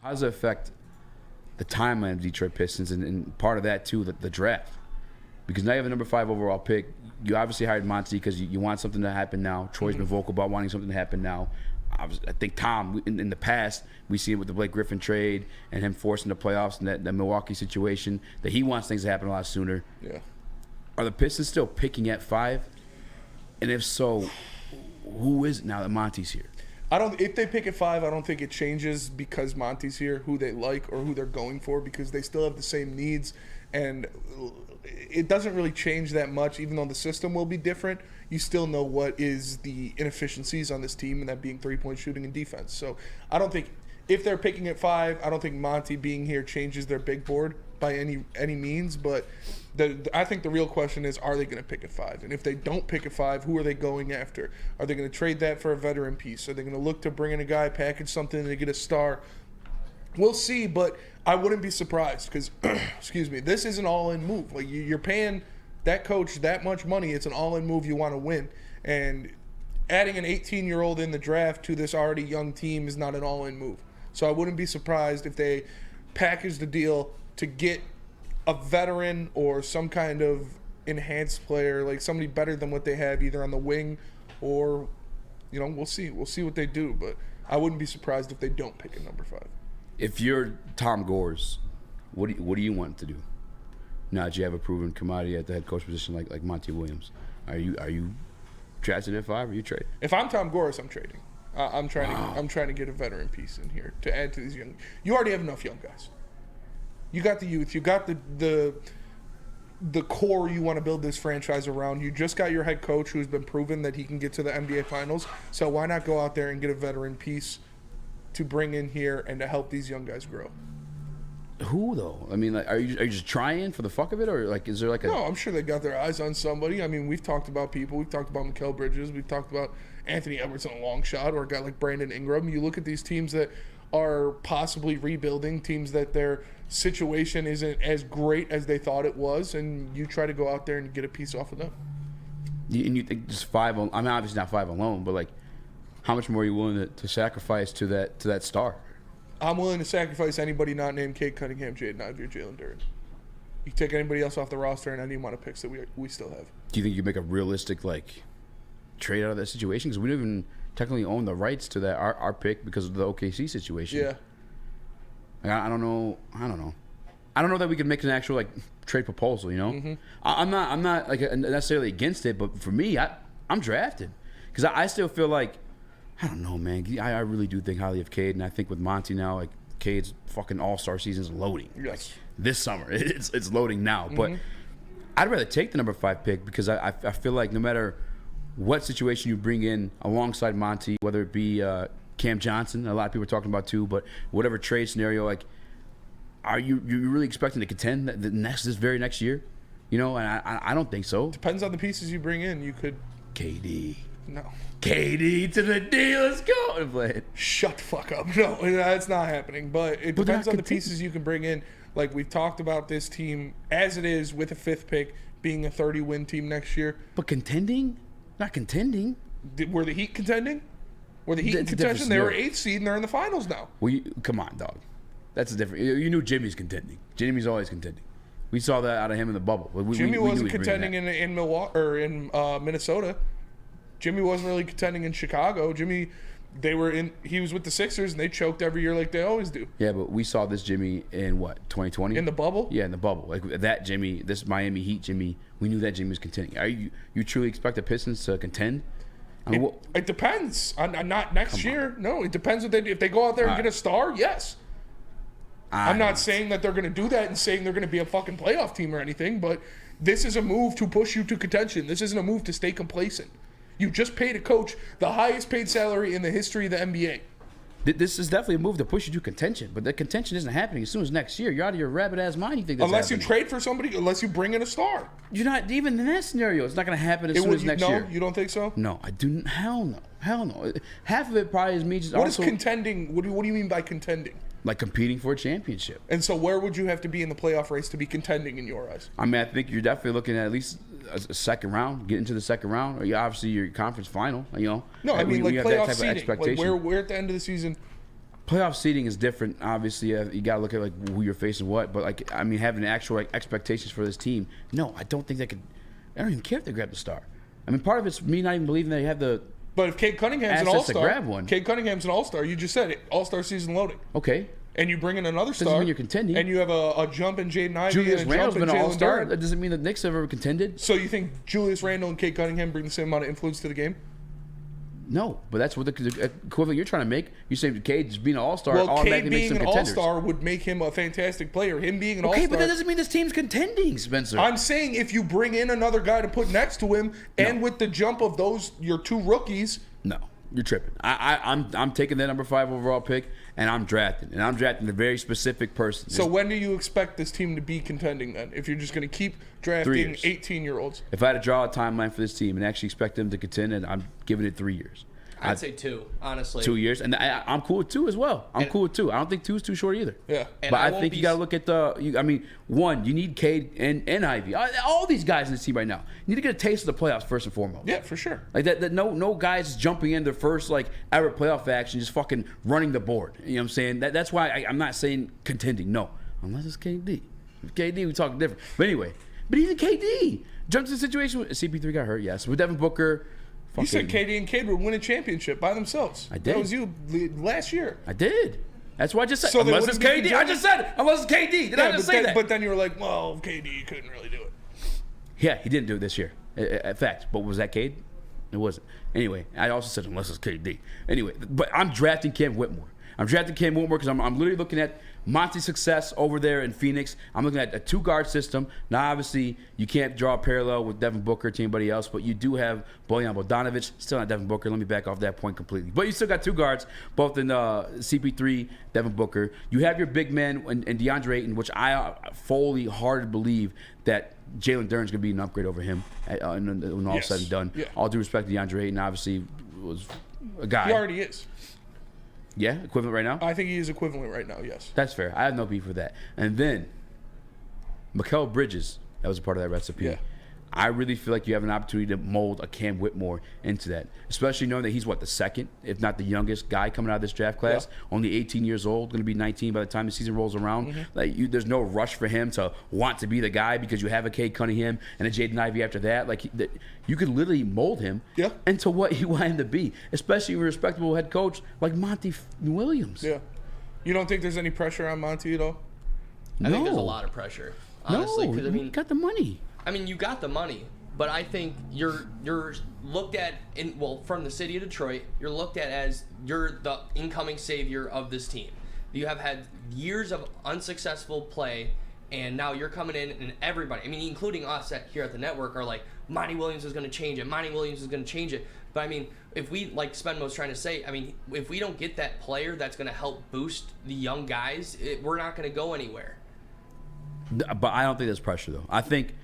How does it affect the timeline of Detroit Pistons and part of that too, the draft? Because now you have a number 5 overall pick. You obviously hired Monty because you want something to happen now. Troy's been vocal about wanting something to happen now. I think Tom, in the past, we see it with the Blake Griffin trade and him forcing the playoffs and that Milwaukee situation, that he wants things to happen a lot sooner. Yeah. Are the Pistons still picking at 5? And if so, who is it now that Monty's here? If they pick at 5, I don't think it changes because Monty's here, who they like or who they're going for, because they still have the same needs, and it doesn't really change that much. Even though the system will be different, you still know what is the inefficiencies on this team, and that being 3-point shooting and defense. So I don't think, if they're picking at 5, I don't think Monty being here changes their big board by any means. But I think the real question is, are they going to pick at 5? And if they don't pick at 5, who are they going after? Are they going to trade that for a veteran piece? Are they going to look to bring in a guy, package something to get a star? We'll see, but I wouldn't be surprised because, excuse me, this is an all-in move. Like, you're paying that coach that much money. It's an all-in move. You want to win. And adding an 18-year-old in the draft to this already young team is not an all-in move. So I wouldn't be surprised if they package the deal to get a veteran or some kind of enhanced player, like somebody better than what they have either on the wing or, we'll see. We'll see what they do, but I wouldn't be surprised if they don't pick a number 5. If you're Tom Gores, what do you want to do? Now that you have a proven commodity at the head coach position like Monty Williams, are you drafted at 5 or you trade? If I'm Tom Gores, I'm trading. I'm trying to get a veteran piece in here to add to these young. You already have enough young guys. You got the youth. You got the core you want to build this franchise around. You just got your head coach who's been proven that he can get to the NBA Finals. So why not go out there and get a veteran piece to bring in here and to help these young guys grow? Who though? I mean, are you just trying for the fuck of it, or is there a? No, I'm sure they got their eyes on somebody. I mean, we've talked about people. We've talked about Mikal Bridges. We've talked about Anthony Edwards on a long shot, or a guy like Brandon Ingram. You look at these teams that are possibly rebuilding, teams that their situation isn't as great as they thought it was, and you try to go out there and get a piece off of them. And you think just 5? I mean, obviously not 5 alone, but how much more are you willing to sacrifice to that star? I'm willing to sacrifice anybody not named Cade Cunningham, Jaden Ivey, or Jalen Duren. You take anybody else off the roster and any amount of picks that we still have. Do you think you make a realistic trade out of that situation? Because we don't even technically own the rights to that our pick because of the OKC situation. Yeah. I don't know. I don't know that we could make an actual trade proposal. Mm-hmm. I'm not necessarily against it, but for me, I'm drafted because I still feel I don't know, man. I really do think highly of Cade, and I think with Monty now, Cade's fucking all-star season is loading. Yes. This summer, it's loading now. Mm-hmm. But I'd rather take the number 5 pick because I feel like no matter what situation you bring in alongside Monty, whether it be Cam Johnson, a lot of people are talking about too, but whatever trade scenario, are you really expecting to contend this very next year? And I don't think so. Depends on the pieces you bring in. You could. KD. No. KD to the D. Let's go. Shut the fuck up. No, that's not happening. But it depends on the pieces you can bring in. We've talked about this team as it is with a 5th pick being a 30-win team next year. But contending? Not contending. Were the Heat contending? Were the Heat in contention? They were 8th seed and they're in the finals now. Well, come on, dog. That's a different. You knew Jimmy's contending. Jimmy's always contending. We saw that out of him in the bubble. Jimmy wasn't contending in Milwaukee or in Minnesota. Jimmy wasn't really contending in Chicago. He was with the Sixers and they choked every year like they always do. Yeah, but we saw this Jimmy in 2020? In the bubble? Yeah, in the bubble. That Jimmy, this Miami Heat Jimmy, we knew that Jimmy was contending. You truly expect the Pistons to contend? It depends. Not next year. No, it depends if they go out there and get a star, yes. I'm not saying that they're going to do that and saying they're going to be a fucking playoff team or anything, but this is a move to push you to contention. This isn't a move to stay complacent. You just paid a coach the highest paid salary in the history of the NBA. This is definitely a move to push you to contention, but the contention isn't happening as soon as next year. You're out of your rabbit-ass mind. You think that's unless happening. You trade for somebody, unless you bring in a star. You're not even in that scenario. It's not going to happen as soon as next year. No, you don't think so? No, I do. Hell no. Hell no. Half of it probably is me just. What is contending? What do you mean by contending? Like competing for a championship. And so where would you have to be in the playoff race to be contending in your eyes? I mean, I think you're definitely looking at least a second round, get into the second round, or obviously your conference final. No, I mean, we have playoff that type seeding. Of expectation. We're at the end of the season. playoff seeding is different. Obviously, you got to look at like who you're facing, what. But like, I mean, having actual like expectations for this team. No, I don't think they could. I don't even care if they grab the star. I mean, part of it's me not even believing they have the. But if Cade Cunningham's an assets to all-star, grab one. Cade Cunningham's an all-star. You just said it. All-star season loading. Okay. And you bring in another star. Doesn't mean you're contending. And you have a jump in Jaden Ivey Julius and a Randle's jump been in an Jalen all-star. Duren. That doesn't mean the Knicks have ever contended. So you think Julius Randle and Cade Cunningham bring the same amount of influence to the game? No, but that's what the equivalent you're trying to make. You say Cade just being an all-star Well, automatically Cade makes being them an contenders. all-star would make him a fantastic player. Him being an Okay, all-star. but that doesn't mean this team's contending, Spencer. I'm saying if you bring in another guy to put next to him, and with the jump of those your two rookies. No, you're tripping. I'm taking that number 5 overall pick, and I'm drafting a very specific person. So when do you expect this team to be contending then? If you're just going to keep 3 drafting years. 18-year-olds. If I had to draw a timeline for this team and actually expect them to contend, and I'm giving it 3 years. I'd say 2, honestly. 2 years, and I'm cool with 2 as well. I'm cool with 2. I don't think 2 is too short either. Yeah. But I think you got to look at one, you need Cade and Ivy. All these guys in this team right now need to get a taste of the playoffs first and foremost. Yeah, for sure. Like that no guys jumping in their first like ever playoff action, just fucking running the board. You know what I'm saying? That's why I'm not saying contending. No, unless it's KD. If KD, we talk different. But anyway, but even KD jumped to the situation. CP3 got hurt. Yes, with Devin Booker. You said KD and Cade would win a championship by themselves. I did. That was you last year. I did. That's what I just said. So unless it's KD. I just said it. Unless it's KD. Did I just say that? But then you were like, well, KD couldn't really do it. Yeah, he didn't do it this year. In fact, but was that Cade? It wasn't. Anyway, I also said unless it's KD. Anyway, but I'm drafting Cam Whitmore. I'm drafting Cam Whitmore because I'm literally looking at Monty's success over there in Phoenix. I'm looking at a 2-guard system. Now, obviously, you can't draw a parallel with Devin Booker to anybody else, but you do have Bojan Bogdanovic. Still not Devin Booker. Let me back off that point completely. But you still got 2 guards, both in CP3, Devin Booker. You have your big man in DeAndre Ayton, which I fully hard believe that Jalen Duren's going to be an upgrade over him when all said and done. Yeah. All due respect to DeAndre Ayton, obviously was a guy. He already is. Yeah, equivalent right now? I think he is equivalent right now, yes. That's fair. I have no beef with that. And then, Mikal Bridges, that was a part of that recipe. Yeah. I really feel like you have an opportunity to mold a Cam Whitmore into that, especially knowing that he's, the second, if not the youngest guy coming out of this draft class, only 18 years old, going to be 19 by the time the season rolls around. Mm-hmm. There's no rush for him to want to be the guy because you have a Cade Cunningham and a Jaden Ivey after that. You could literally mold him into what you want him to be, especially with a respectable head coach like Monty Williams. Yeah. You don't think there's any pressure on Monty at all? I think there's a lot of pressure, honestly. No, you got the money. I mean, you got the money, but I think you're looked at from the city of Detroit, you're looked at as you're the incoming savior of this team. You have had years of unsuccessful play, and now you're coming in, and everybody, I mean, including us here at the network, are like, Monty Williams is going to change it. Monty Williams is going to change it. But I mean, if we, like Spenmo was trying to say, I mean, if we don't get that player that's going to help boost the young guys, we're not going to go anywhere. But I don't think there's pressure though. I think.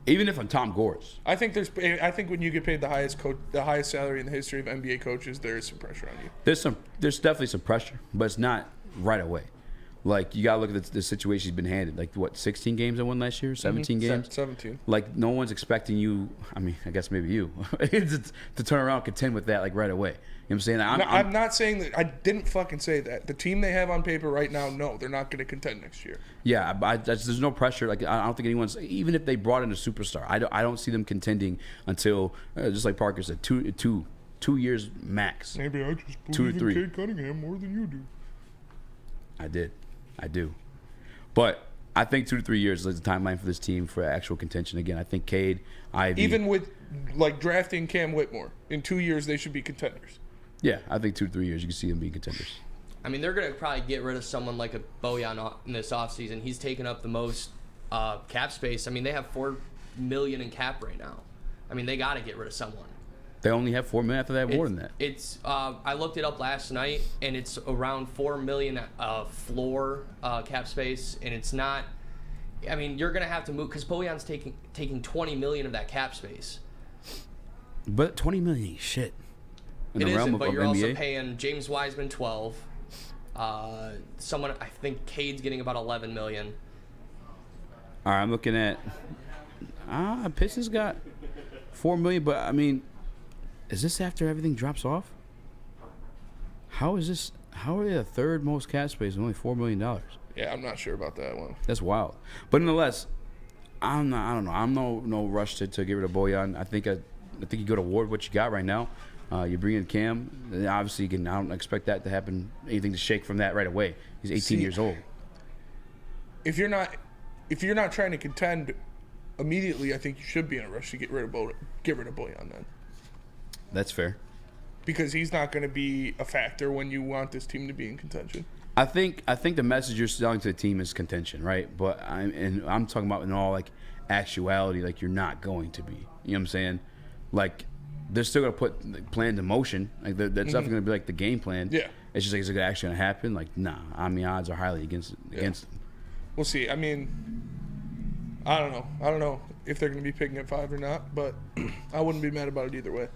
Even if I'm Tom Gores. I think when you get paid the highest salary in the history of NBA coaches, there is some pressure on you. There's definitely some pressure, but it's not right away. Like, you got to look at the situation he's been handed. Like, 16 games I won last year? 17 games? 17. Like, no one's expecting you, I mean, I guess maybe you, to turn around and contend with that, right away. You know what I'm saying? I'm not saying that. I didn't fucking say that. The team they have on paper right now, no, they're not going to contend next year. Yeah, there's no pressure. Like, I don't think anyone's, even if they brought in a superstar, I don't see them contending until, just like Parker said, two years max. Maybe I just 2 to 3. Cade Cunningham more than you do. I do. But I think 2 to 3 years is the timeline for this team for actual contention. Again, I think Cade, Ivy. Even with, drafting Cam Whitmore, in 2 years they should be contenders. Yeah, I think 2 to 3 years you can see them being contenders. I mean, they're going to probably get rid of someone like a Bojan in this offseason. He's taken up the most cap space. I mean, they have $4 million in cap right now. I mean, they got to get rid of someone. They only have $4 million after they have more than that. It's I looked it up last night, and it's around $4 million floor cap space, and it's not. I mean, you're gonna have to move because Bojan's taking $20 million of that cap space. But $20 million ain't shit. It isn't, but you're also paying James Wiseman $12. Someone, I think Cade's getting about $11 million. All right, I'm looking at. Pistons got $4 million, but I mean. Is this after everything drops off? How is this? How are they the third most cap space with only $4 million? Yeah, I'm not sure about that one. That's wild. But nonetheless, I don't know. I'm no rush to get rid of Bojan. I think you go to Ward what you got right now. You bring in Cam. And obviously, again, I don't expect that to happen. Anything to shake from that right away. He's 18 years old. If you're not trying to contend immediately, I think you should be in a rush to get rid of Bojan then. That's fair. Because he's not going to be a factor when you want this team to be in contention. I think the message you're selling to the team is contention, right? But I'm talking about in all like actuality, like you're not going to be. You know what I'm saying? Like they're still gonna put the plan into motion. Like that's definitely gonna be like the game plan. Yeah. It's just like, is it actually gonna happen? Like, nah. I mean, odds are highly against them. We'll see. I mean, I don't know. I don't know if they're gonna be picking at 5 or not, but I wouldn't be mad about it either way.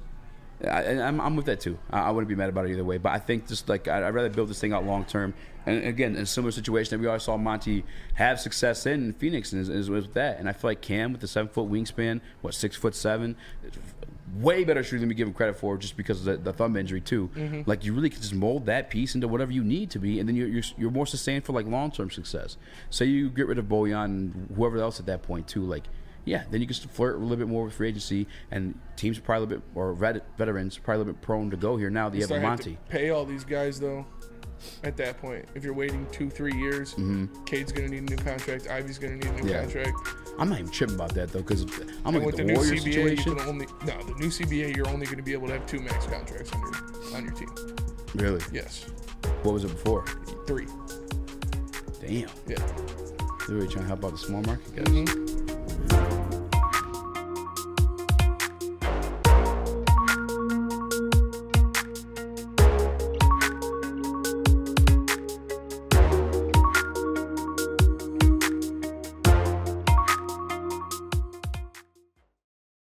I'm with that too. I wouldn't be mad about it either way. But I think just like I'd rather build this thing out long term. And again, in a similar situation that we always saw Monty have success in Phoenix, and is with that. And I feel like Cam with the 7-foot wingspan, 6'7", way better shooter than we give him credit for, just because of the thumb injury too. Like you really can just mold that piece into whatever you need to be, and then you're more sustained for like long term success. Say you get rid of Bojan and whoever else at that point too, like. Yeah, then you can flirt a little bit more with free agency, and teams are probably a little bit, or veterans probably a little bit prone to go here now that you have Monty. Pay all these guys though. At that point, if you're waiting 2-3 years, Cade's gonna need a new contract. Ivy's gonna need a new contract. I'm not even tripping about that though, because I'm looking at the new Warriors CBA, situation. The new CBA, you're only gonna be able to have 2 max contracts on your team. Really? Yes. What was it before? 3. Damn. Yeah. They're really trying to help out the small market guys.